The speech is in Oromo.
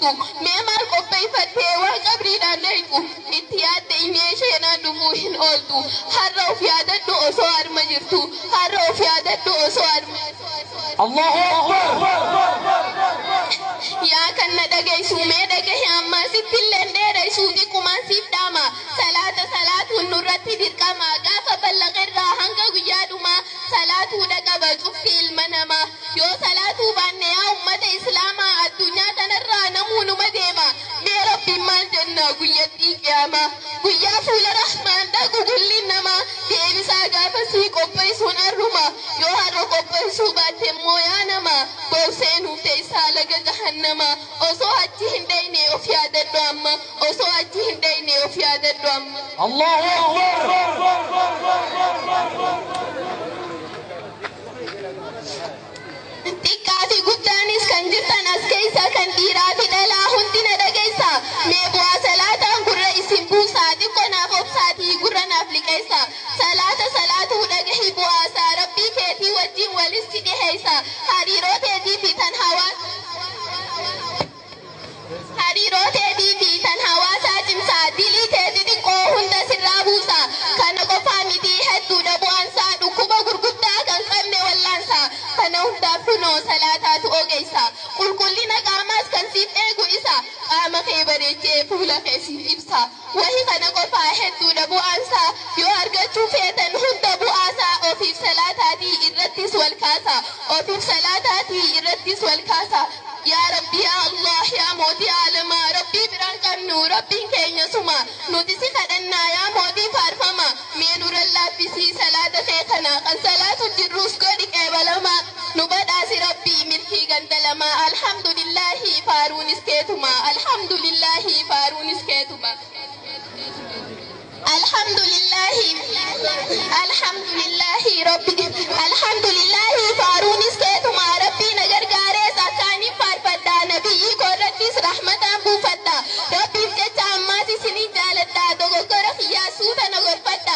jirtu mee maal qopheeffattee waan qabriidhaan daytu itti yaadde imee sheenaan dhumuu hin ooltu har'a of yaadadhu osoo harma jirtu har'a of yaadadhu osoo harma Allahu Akbar. yaa kan na dhagaysu mee dhagahe ammaa sitti illee dheeraysu xiqqumaan siif dhaama salaatuun nurratti dirqama gaafa ballaqerraa hanga guyyaa dhumaa salaatuu dhaqaba cufti ilma namaa yoo salaatuu baanne yaa ummata islaamaa addunyaa tanarraa namuu numa deema mee rabbiin maal jenna guyyattii qiyaamaa guyyaa fuula rahmaan dhaqu gulliin namaa deebisaa gaafa sii qopheessuun arruma yoo har'a qopheessuu baatte immoo yaa namaa booseenuuf teessaa laga jahannama osoo achi hin dhayne of yaadadhu amma osoo achi hin dhayne of yaadadhu amma Allahu xiqqaa fi guddaanis kan jirtan as keessa kan dhiiraa fi dhalaa hundi na dhageessa mee bu'aa salaataan gurra isin buusaa xiqqoo naaf obsaatii gurra naaf liqeessa salaatuu dhagahi bu'aasaa rabbii keetii wajjin walitti dhiheessa hariiroo teetii fi tan hawaasaa cimsaa dilii teetii xiqqoo hunda sirraa buusa kana qofaa miti hedduudha bu'aansaa dhukkuba gurguddaa kan qabne wallaansaa kana hundaaf kunoo salaataatu ogeessa qulqullina qaamaas kan siif eegu isa qaama kee bareechee fuula kee siif ibsa wahi kana qofaa hedduudha bu'aansaa yoo argachuu feetan hunda bu'aasaa ofiif salaataatii irrattis wal kaasa ofiif salaataatii irrattis wal kaasa yaa rabbi yaa Allah yaa mootii aalamaa rabbii biraan qabnu rabbiin keenya suma nuti si kadhannaa yaa mootii faarfama mee nurra laaffisii salaata kee kana kan salaatu jirrus godhi qeebalamaa nu badhaasi rabbii milkii gandalamaa alhamdulillahi faaruunis keetuma alhamdulillahi faaruunis keetuma alhamdulillahi